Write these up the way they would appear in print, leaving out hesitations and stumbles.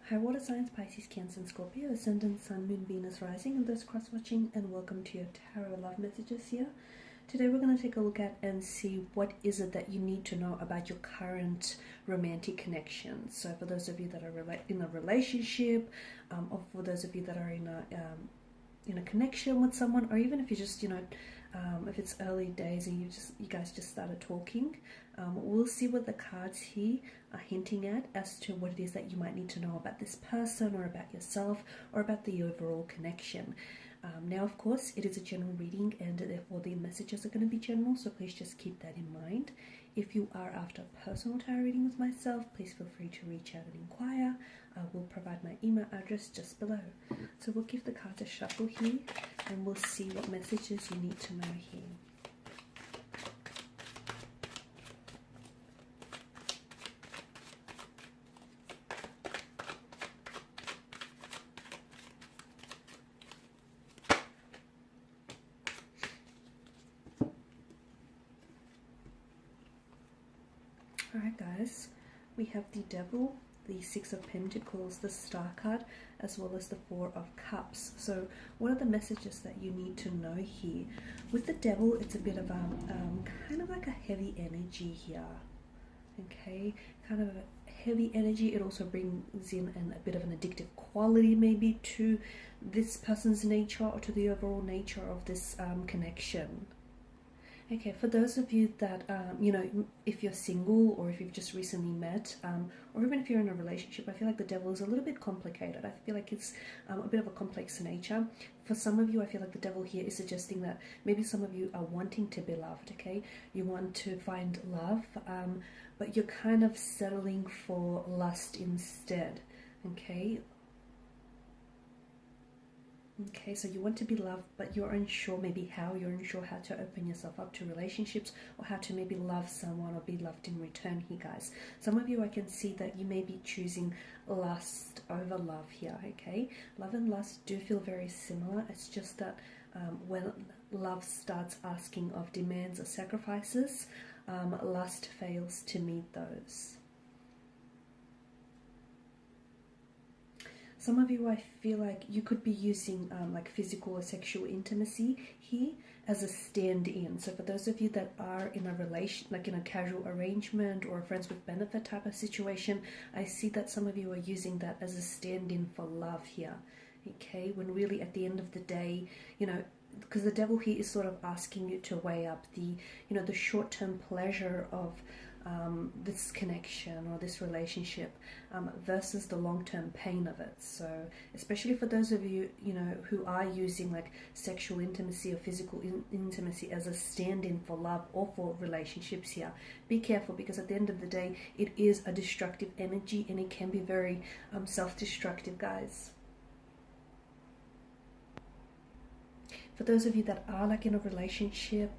Hi, water signs, Pisces, Cancer, and Scorpio, Ascendant, Sun, Moon, Venus, Rising, and those cross-watching, and welcome to your Tarot Love Messages here. Today we're going to take a look at and see what is it that you need to know about your current romantic connection. So for those of you that are in a relationship, or for those of you that are in a connection with someone, or even if you just, if it's early days and you guys just started talking, we'll see what the cards here are hinting at as to what it is that you might need to know about this person or about yourself or about the overall connection. Now, of course, it is a general reading and therefore the messages are going to be general, so please just keep that in mind. If you are after a personal tarot reading with myself, please feel free to reach out and inquire. I will provide my email address just below. So we'll give the cards a shuffle here and we'll see what messages you need to know here. Alright guys, we have the Devil, the Six of Pentacles, the Star card, as well as the Four of Cups. So what are the messages that you need to know here? With the Devil, it's a bit of a kind of like a heavy energy here. Okay, kind of a heavy energy. It also brings in a bit of an addictive quality maybe to this person's nature or to the overall nature of this connection. Okay, for those of you that, if you're single or if you've just recently met, or even if you're in a relationship, I feel like the Devil is a little bit complicated. I feel like it's a bit of a complex nature. For some of you, I feel like the Devil here is suggesting that maybe some of you are wanting to be loved, okay? You want to find love, but you're kind of settling for lust instead, okay? Okay, so you want to be loved, but you're unsure maybe how. You're unsure how to open yourself up to relationships or how to maybe love someone or be loved in return here, guys. Some of you, I can see that you may be choosing lust over love here, okay? Love and lust do feel very similar. It's just that when love starts asking of demands or sacrifices, lust fails to meet those. Some of you, I feel like you could be using like physical or sexual intimacy here as a stand-in. So for those of you that are in a relation, like in a casual arrangement or a friends with benefit type of situation, I see that some of you are using that as a stand-in for love here. Okay, when really at the end of the day, because the Devil here is sort of asking you to weigh up the, the short-term pleasure of this connection or this relationship versus the long-term pain of it. So especially for those of you, who are using like sexual intimacy or physical intimacy as a stand-in for love or for relationships here, be careful, because at the end of the day, it is a destructive energy and it can be very self-destructive, guys. For those of you that are like in a relationship,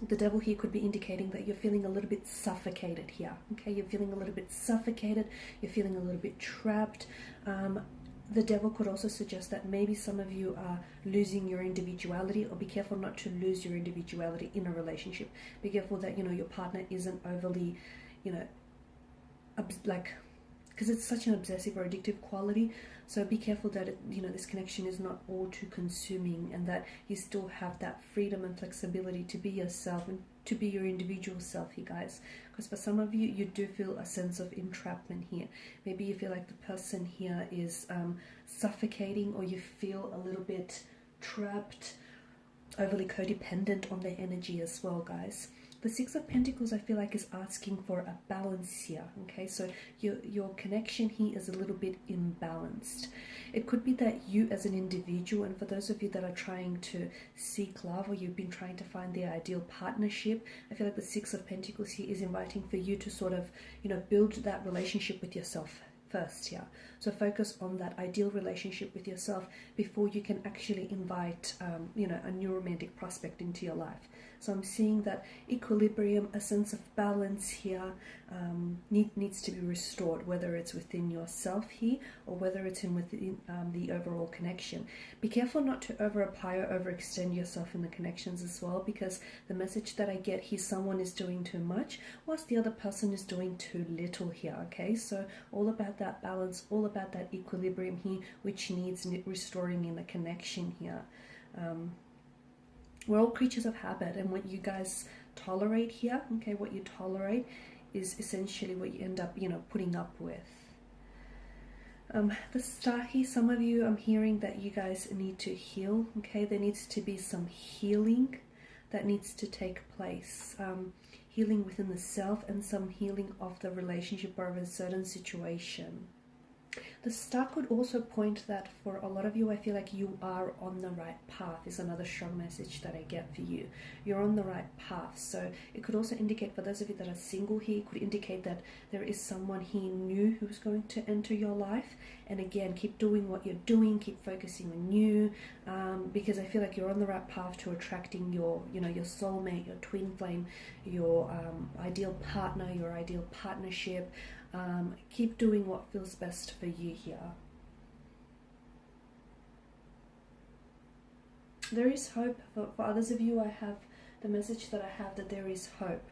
the Devil here could be indicating that you're feeling a little bit suffocated here. Okay, you're feeling a little bit suffocated, you're feeling a little bit trapped. The Devil could also suggest that maybe some of you are losing your individuality, or be careful not to lose your individuality in a relationship. Be careful that, your partner isn't overly, because it's such an obsessive or addictive quality. So be careful that this connection is not all too consuming, and that you still have that freedom and flexibility to be yourself and to be your individual self here, guys. Because for some of you, you do feel a sense of entrapment here. Maybe you feel like the person here is suffocating, or you feel a little bit trapped, overly codependent on their energy as well, guys. The Six of Pentacles, I feel like, is asking for a balance here, okay? So your connection here is a little bit imbalanced. It could be that you as an individual, and for those of you that are trying to seek love, or you've been trying to find the ideal partnership, I feel like the Six of Pentacles here is inviting for you to sort of, build that relationship with yourself first here. So focus on that ideal relationship with yourself before you can actually invite a new romantic prospect into your life. So I'm seeing that equilibrium, a sense of balance here needs to be restored, whether it's within yourself here or whether it's within the overall connection. Be careful not to over apply or overextend yourself in the connections as well, because the message that I get here, someone is doing too much whilst the other person is doing too little here, okay? So all about about that balance, all about that equilibrium here, which needs restoring in the connection here. We're all creatures of habit, and what you guys tolerate here, okay, what you tolerate is essentially what you end up, putting up with. The star here, some of you, I'm hearing that you guys need to heal, okay? There needs to be some healing that needs to take place. Healing within the self and some healing of the relationship or of a certain situation. The star could also point that for a lot of you, I feel like you are on the right path is another strong message that I get for you. You're on the right path. So it could also indicate, for those of you that are single here, it could indicate that there is someone he knew who's going to enter your life. And again, keep doing what you're doing, keep focusing on you, because I feel like you're on the right path to attracting your soulmate, your twin flame, your ideal partner, your ideal partnership. Keep doing what feels best for you here. There is hope. For others of you, I have the message that I have that there is hope.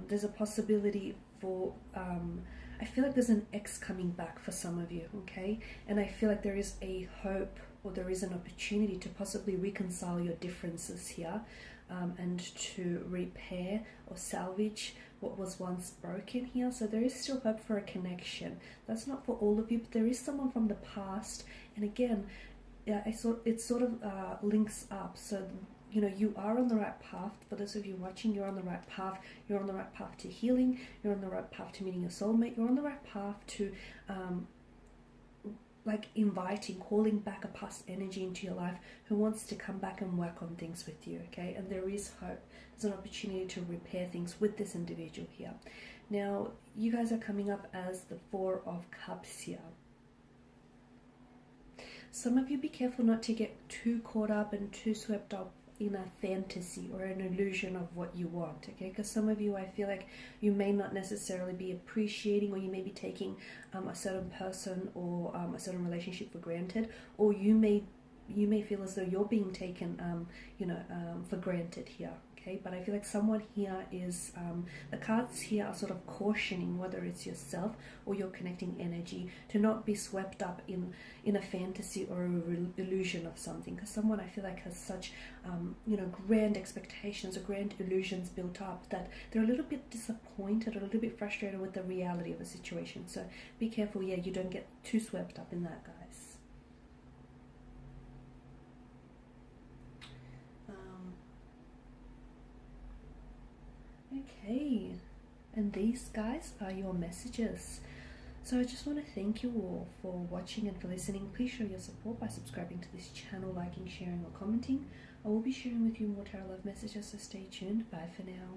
There's a possibility for, I feel like there's an ex coming back for some of you, okay? And I feel like there is a hope, or there is an opportunity to possibly reconcile your differences here, and to repair or salvage what was once broken here. So there is still hope for a connection. That's not for all of you, but there is someone from the past. And again, it sort of links up. So you are on the right path. For those of you watching, you're on the right path. You're on the right path to healing. You're on the right path to meeting your soulmate. You're on the right path to calling back a past energy into your life who wants to come back and work on things with you, okay? And there is hope. There's an opportunity to repair things with this individual here. Now, you guys are coming up as the Four of Cups here. Some of you, be careful not to get too caught up and too swept up in a fantasy or an illusion of what you want, okay? Because some of you, I feel like you may not necessarily be appreciating, or you may be taking a certain person or a certain relationship for granted, or you may feel as though you're being taken for granted here, okay? But I feel like someone here is the cards here are sort of cautioning, whether it's yourself or your connecting energy, to not be swept up in a fantasy or a illusion of something, because someone, I feel like, has such grand expectations or grand illusions built up that they're a little bit disappointed or a little bit frustrated with the reality of a situation. So be careful, you don't get too swept up in that, guys. Okay, and these, guys, are your messages. So I just want to thank you all for watching and for listening. Please show your support by subscribing to this channel, liking, sharing, or commenting. I will be sharing with you more tarot love messages, so stay tuned. Bye for now.